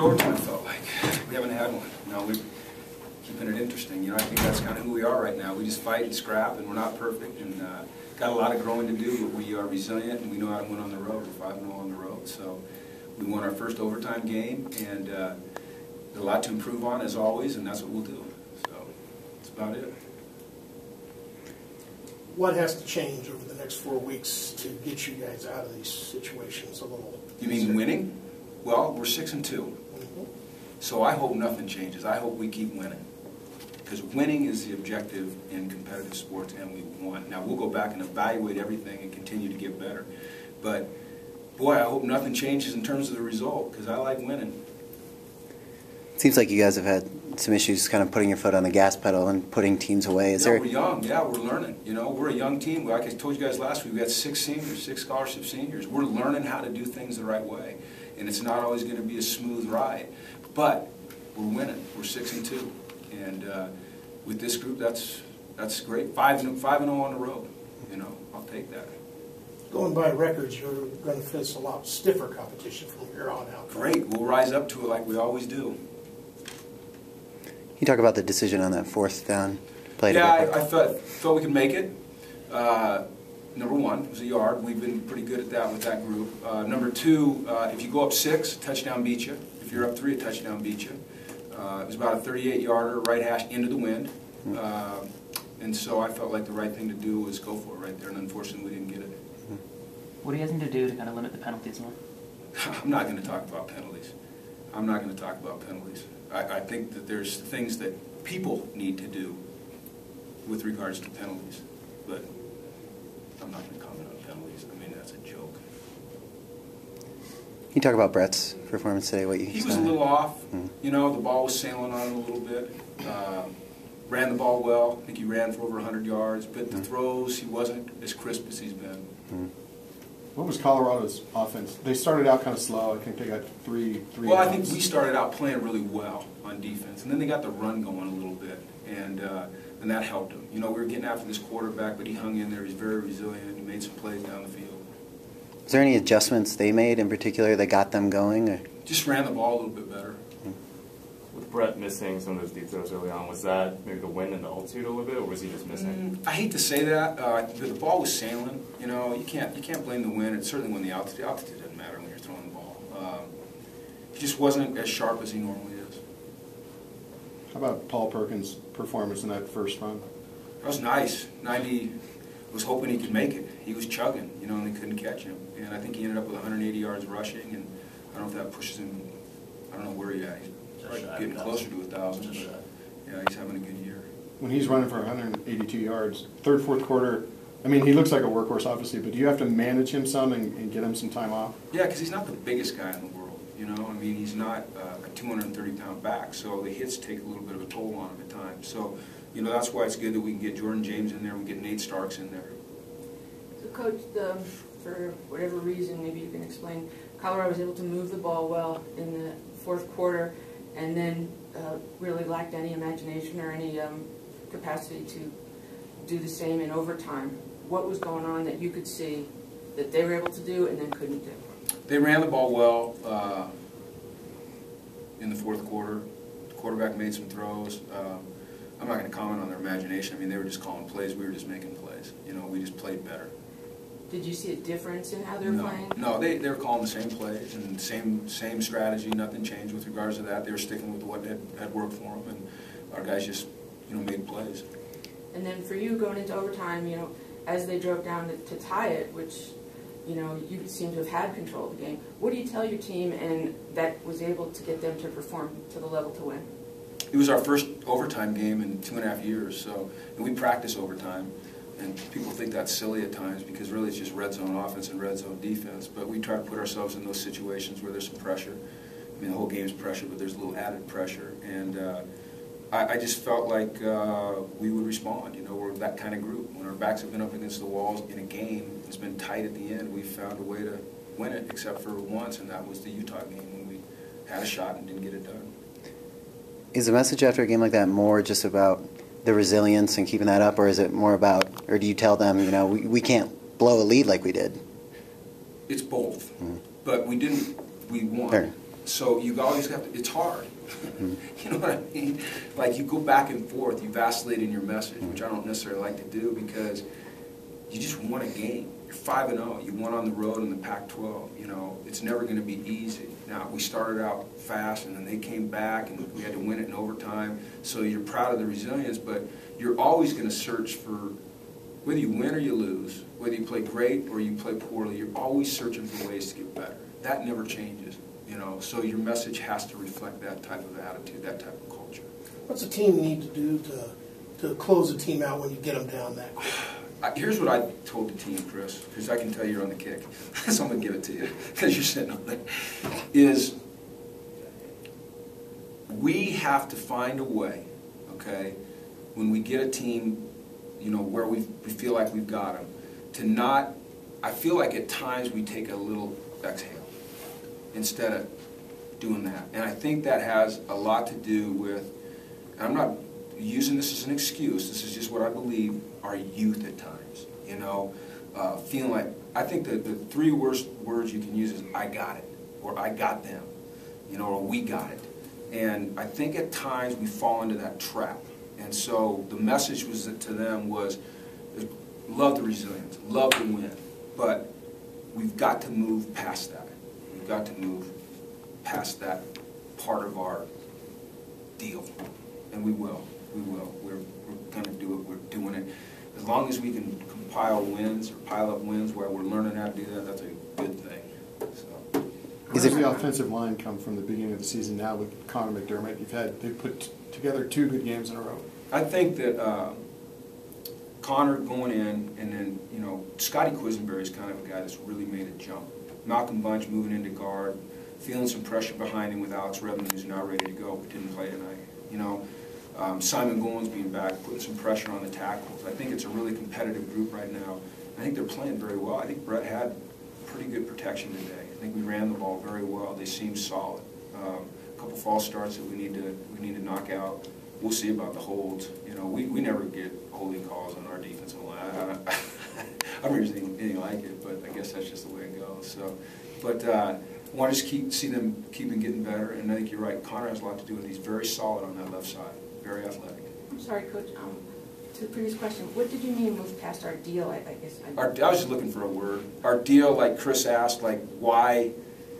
what overtime felt like. We haven't had one. You know, we're keeping it interesting. You know, I think that's kind of who we are right now. We just fight and scrap, and we're not perfect, and got a lot of growing to do, but we are resilient, and we know how to win on the road. We're 5-0 on the road, so we won our first overtime game, and a lot to improve on, as always, and that's what we'll do. So that's about it. What has to change over the next 4 weeks to get you guys out of these situations a little? You mean winning? Well, we're 6-2. Mm-hmm. So I hope nothing changes. I hope we keep winning. Because winning is the objective in competitive sports, and we won. Now, we'll go back and evaluate everything and continue to get better. But, boy, I hope nothing changes in terms of the result, because I like winning. It seems like you guys have had some issues kind of putting your foot on the gas pedal and putting teams away. We're young. Yeah, we're learning. You know, we're a young team. Like I told you guys last week, we got 6 seniors, 6 scholarship seniors. We're learning how to do things the right way. And it's not always going to be a smooth ride. But we're winning. We're 6-2. And with this group, that's great. 5-0 on the road. You know, I'll take that. Going by records, you're going to face a lot stiffer competition from here on out. Great. We'll rise up to it like we always do. You talk about the decision on that 4th down play. Yeah, I thought we could make it. Number 1, it was a yard. We've been pretty good at that with that group. Number 2, if you go up 6, a touchdown beat you. If you're up 3, a touchdown beat you. It was about a 38-yarder, right hash into the wind. And so I felt like the right thing to do was go for it right there, and unfortunately we didn't get it. What do you guys need to do to kind of limit the penalties more? I'm not going to talk about penalties. I'm not going to talk about penalties. I think that there's things that people need to do with regards to penalties, but I'm not going to comment on penalties. I mean, that's a joke. Can you talk about Brett's performance today? He was a little off. You know, the ball was sailing on him a little bit. Ran the ball well. I think he ran for over 100 yards, but the throws, he wasn't as crisp as he's been. What was Colorado's offense? They started out kind of slow. I think they got three. Well, I think we started out playing really well on defense, and then they got the run going a little bit, and that helped them. You know, we were getting after this quarterback, but he hung in there. He's very resilient. He made some plays down the field. Was there any adjustments they made in particular that got them going? Or? Just ran the ball a little bit better. With Brett missing some of those deep throws early on, was that maybe the wind and the altitude a little bit, or was he just missing? I hate to say that. The ball was sailing. You know, you can't blame the wind. It's certainly when the altitude doesn't matter when you're throwing the ball. He just wasn't as sharp as he normally is. How about Paul Perkins' performance in that first run? That was nice. 90 was hoping he could make it. He was chugging, you know, and they couldn't catch him. And I think he ended up with 180 yards rushing, and I don't know if that pushes him. I don't know where he's at. He's probably getting closer to 1,000. Yeah, he's having a good year. When he's running for 182 yards, third, fourth quarter, I mean, he looks like a workhorse, obviously, but do you have to manage him some and get him some time off? Yeah, because he's not the biggest guy in the world, you know. I mean, he's not a 230-pound back, so the hits take a little bit of a toll on him at times. So, you know, that's why it's good that we can get Jordan James in there, we can get Nate Starks in there. So, Coach, for whatever reason, maybe you can explain, Colorado was able to move the ball well in the fourth quarter and then really lacked any imagination or any capacity to do the same in overtime. What was going on that you could see that they were able to do and then couldn't do? They ran the ball well in the fourth quarter. The quarterback made some throws. I'm not going to comment on their imagination. I mean, they were just calling plays. We were just making plays. You know, we just played better. Did you see a difference in how they were playing? No, they were calling the same plays and same strategy. Nothing changed with regards to that. They were sticking with what had worked for them, and our guys just, you know, made plays. And then for you going into overtime, you know, as they drove down to tie it, which, you know, you seem to have had control of the game. What do you tell your team and that was able to get them to perform to the level to win? It was our first overtime game in 2.5 years, so, and we practice overtime. And people think that's silly at times because really it's just red zone offense and red zone defense. But we try to put ourselves in those situations where there's some pressure. I mean, the whole game's pressure, but there's a little added pressure. And I just felt like we would respond. You know, we're that kind of group. When our backs have been up against the walls in a game, it's been tight at the end, we've found a way to win it, except for once, and that was the Utah game when we had a shot and didn't get it done. Is the message after a game like that more just about the resilience and keeping that up, or is it more about, or do you tell them, you know, we can't blow a lead like we did? It's both, but we won. Sure. So you always have to, it's hard. You know what I mean? Like you go back and forth, you vacillate in your message, which I don't necessarily like to do because you just won a game. You're 5-0. You won on the road in the Pac-12. You know, it's never going to be easy. Now, we started out fast, and then they came back, and we had to win it in overtime. So you're proud of the resilience, but you're always going to search for, whether you win or you lose, whether you play great or you play poorly, you're always searching for ways to get better. That never changes. You know, so your message has to reflect that type of attitude, that type of culture. What's a team need to do to close a team out when you get them down that quick? Here's what I told the team, Chris, because I can tell you're on the kick. So I'm going to give it to you, because you're sitting on there. Is we have to find a way, okay, when we get a team, you know, where we feel like we've got them, to not, I feel like at times we take a little exhale instead of doing that. And I think that has a lot to do with, and I'm not using this as an excuse, this is just what I believe, our youth at times, you know, feeling like, I think that the three worst words you can use is I got it, or I got them, you know, or we got it. And I think at times we fall into that trap. And so the message was to them was, love the resilience, love the win, but we've got to move past that. We've got to move past that part of our deal, and we will. We will. We're going to do it. We're doing it. As long as we can compile wins or pile up wins where we're learning how to do that, that's a good thing. So. Where does the offensive line come from the beginning of the season now with Connor McDermott? They've put together 2 good games in a row. I think that Connor going in, and then, you know, Scotty Quisenberry is kind of a guy that's really made a jump. Malcolm Bunch moving into guard, feeling some pressure behind him with Alex Redmond, who's now ready to go, but didn't play tonight. You know, Simon Goins being back, putting some pressure on the tackles. I think it's a really competitive group right now. I think they're playing very well. I think Brett had pretty good protection today. I think we ran the ball very well. They seem solid. A couple false starts that we need to knock out. We'll see about the holds. You know, we never get holding calls on our defensive line. I've never seen anything like it, but I guess that's just the way it goes. So, but I want to just see them keeping getting better. And I think you're right. Connor has a lot to do with it. He's very solid on that left side. Very athletic. I'm sorry, Coach. To the previous question, what did you mean move past our deal? I guess. I was just looking for a word. Our deal, like Chris asked, like why?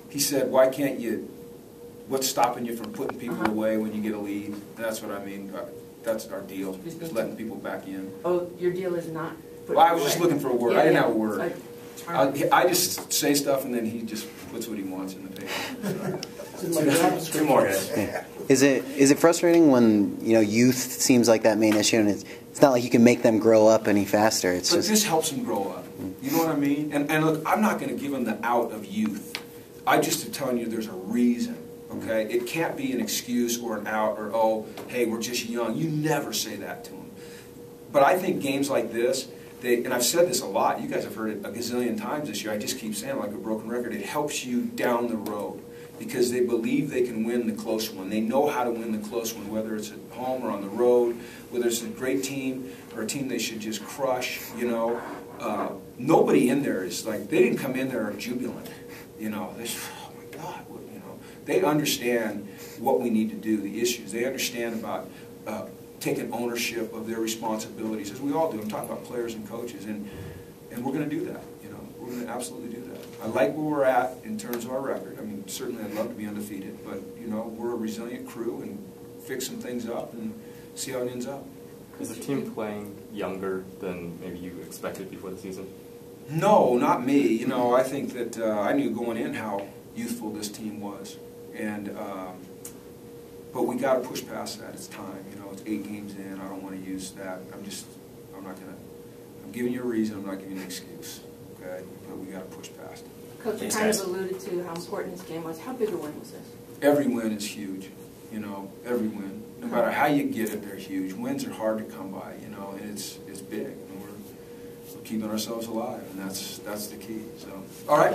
He said, why can't you? What's stopping you from putting people away when you get a lead? That's what I mean. That's our deal. Just letting people back in. Oh, your deal is not. Well, I was just looking for a word. Yeah, I didn't yeah. have a word. I just say stuff and then he just puts what he wants in the paper. Two more, guys. Yeah. Is it frustrating when, you know, youth seems like that main issue, and it's not like you can make them grow up any faster? It's but just this helps them grow up. You know what I mean? And look, I'm not going to give them the out of youth. I just am telling you there's a reason. Okay, it can't be an excuse or an out or, oh, hey, we're just young. You never say that to them. But I think games like this, and I've said this a lot, you guys have heard it a gazillion times this year, I just keep saying it like a broken record, it helps you down the road because they believe they can win the close one. They know how to win the close one, whether it's at home or on the road, whether it's a great team or a team they should just crush, you know. Nobody in there is like, they didn't come in there jubilant, you know. They, oh my God, you know. They understand what we need to do, the issues. They understand about taking ownership of their responsibilities, as we all do. I'm talking about players and coaches, and we're going to do that. You know, we're going to absolutely do that. I like where we're at in terms of our record. I mean, certainly I'd love to be undefeated, but you know, we're a resilient crew and fix some things up and see how it ends up. Is the team playing younger than maybe you expected before the season? No, not me. You know, I think that I knew going in how youthful this team was, and but we got to push past that. It's time. You know, it's 8 games in. I don't want to use that. I'm not going to. I'm giving you a reason. I'm not giving you an excuse. Okay, but we got to push past it. Coach, you kind of alluded to how important this game was. How big a win was this? Every win is huge. You know, every win. No matter how you get it, they're huge. Wins are hard to come by. You know, and it's big. And we're keeping ourselves alive, and that's the key. So, all right.